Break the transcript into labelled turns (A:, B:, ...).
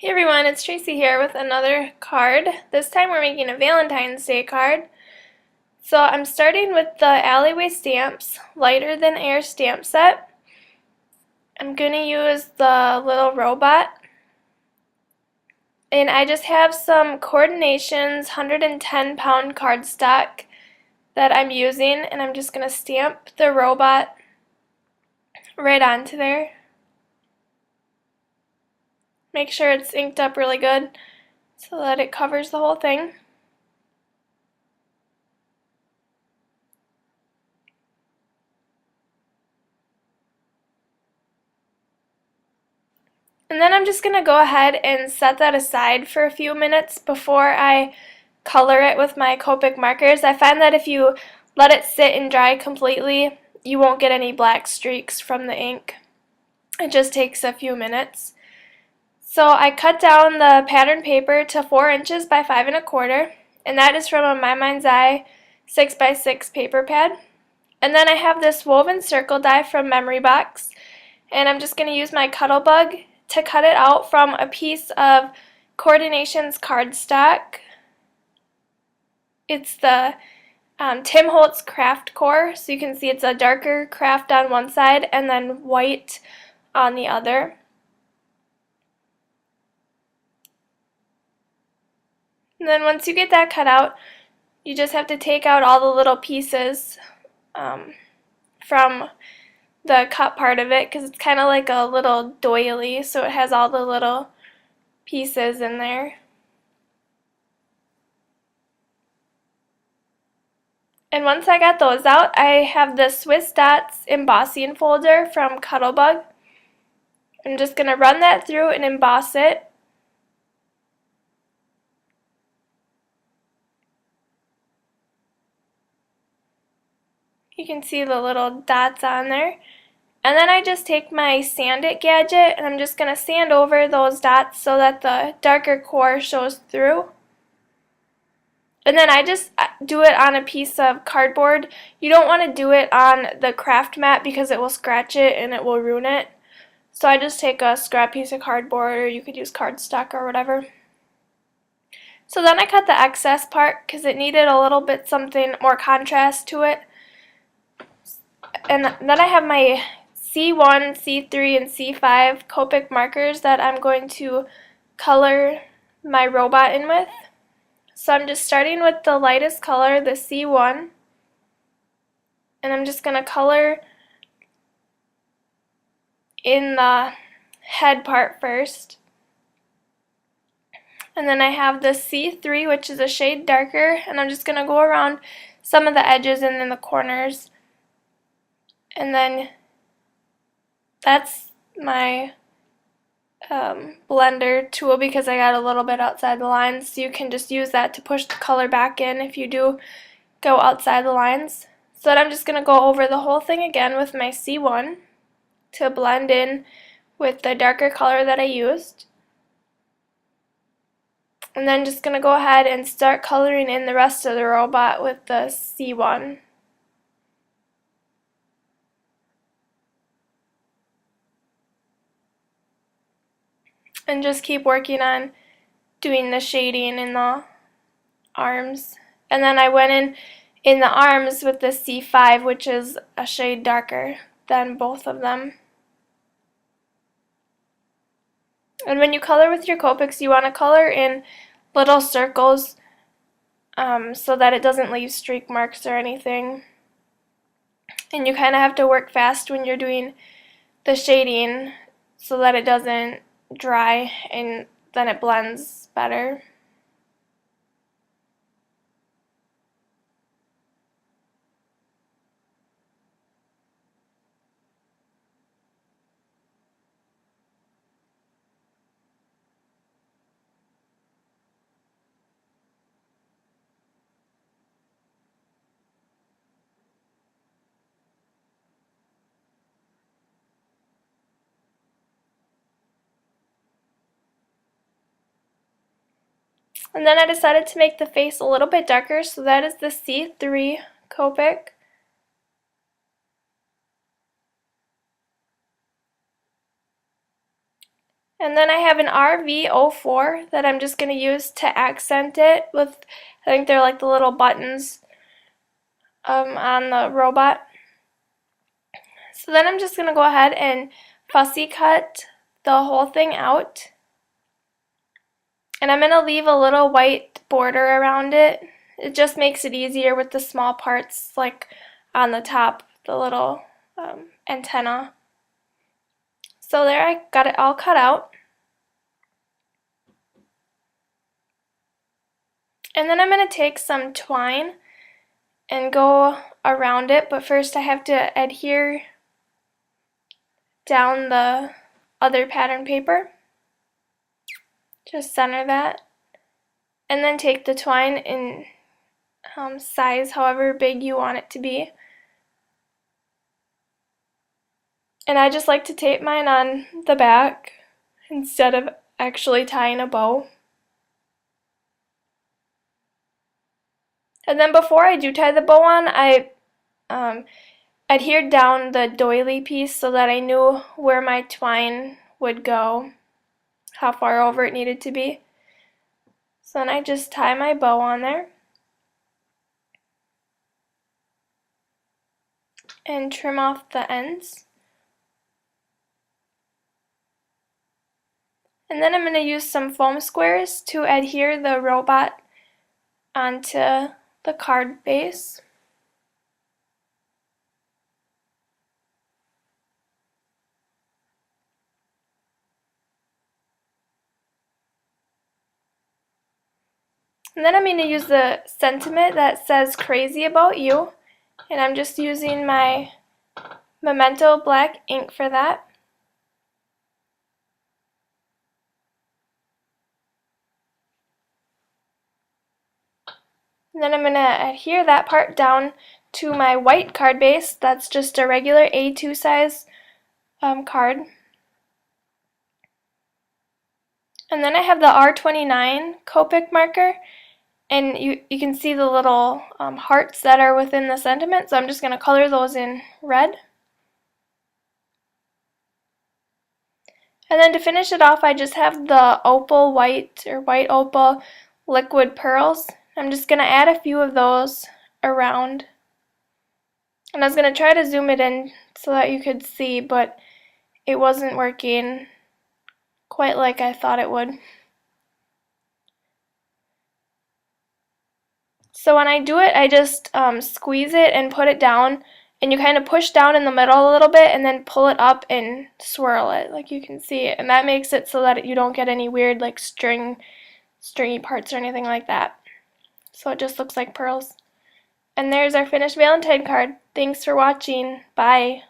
A: Hey everyone, it's Tracy here with another card. This time we're making a Valentine's Day card. So I'm starting with the Alleyway Stamps Lighter Than Air stamp set. I'm going to use the little robot. And I just have some Coordinations 110-pound cardstock that I'm using, and I'm just going to stamp the robot right onto there. Make sure it's inked up really good so that it covers the whole thing. And then I'm just going to go ahead and set that aside for a few minutes before I color it with my Copic markers. I find that if you let it sit and dry completely, you won't get any black streaks from the ink. It just takes a few minutes. So I cut down the pattern paper to 4 inches by 5 1/4, and that is from a My Mind's Eye 6x6 paper pad. And then I have this woven circle die from Memory Box, and I'm just going to use my Cuttlebug to cut it out from a piece of Coordinations cardstock. It's the Tim Holtz Craft Core, so you can see it's a darker craft on one side and then white on the other. And then once you get that cut out, you just have to take out all the little pieces from the cut part of it, because it's kind of like a little doily, so it has all the little pieces in there. And once I got those out, I have the Swiss Dots embossing folder from Cuttlebug. I'm just going to run that through and emboss it. You can see the little dots on there. And then I just take my Sand It gadget and I'm just going to sand over those dots so that the darker core shows through. And then I just do it on a piece of cardboard. You don't want to do it on the craft mat because it will scratch it and it will ruin it. So I just take a scrap piece of cardboard, or you could use cardstock or whatever. So then I cut the excess part because it needed a little bit something more contrast to it. And then I have my C1, C3, and C5 Copic markers that I'm going to color my robot in with. So I'm just starting with the lightest color, the C1, and I'm just going to color in the head part first. And then I have the C3, which is a shade darker, and I'm just going to go around some of the edges and in the corners. And then that's my blender tool because I got a little bit outside the lines, so you can just use that to push the color back in if you do go outside the lines. So then I'm just going to go over the whole thing again with my C1 to blend in with the darker color that I used. And then just going to go ahead and start coloring in the rest of the robot with the C1. And just keep working on doing the shading in the arms. And then I went in the arms with the C5, which is a shade darker than both of them. And when you color with your Copics, you want to color in little circles so that it doesn't leave streak marks or anything. And you kind of have to work fast when you're doing the shading so that it doesn't dry and then it blends better. And then I decided to make the face a little bit darker, so that is the C3 Copic. And then I have an RV04 that I'm just going to use to accent it with, I think they're like the little buttons on the robot. So then I'm just going to go ahead and fussy cut the whole thing out. And I'm going to leave a little white border around it. It just makes it easier with the small parts like on the top, the little antenna. So there, I got it all cut out. And then I'm going to take some twine and go around it, but first I have to adhere down the other pattern paper. Just center that. And then take the twine in size however big you want it to be. And I just like to tape mine on the back instead of actually tying a bow. And then before I do tie the bow on, I adhered down the doily piece so that I knew where my twine would go, how far over it needed to be. So then I just tie my bow on there and trim off the ends. And then I'm going to use some foam squares to adhere the robot onto the card base. And then I'm going to use the sentiment that says crazy about you, and I'm just using my Memento black ink for that. And then I'm going to adhere that part down to my white card base. That's just a regular A2 size card. And then I have the R29 Copic marker, and you can see the little hearts that are within the sentiment, so I'm just going to color those in red. And then to finish it off, I just have the opal white or white opal liquid pearls. I'm just going to add a few of those around. And I was going to try to zoom it in so that you could see, but it wasn't working quite like I thought it would. So when I do it, I just squeeze it and put it down, and you kind of push down in the middle a little bit and then pull it up and swirl it, like you can see. And that makes it so that you don't get any weird like stringy parts or anything like that. So it just looks like pearls. And there's our finished Valentine card. Thanks for watching. Bye.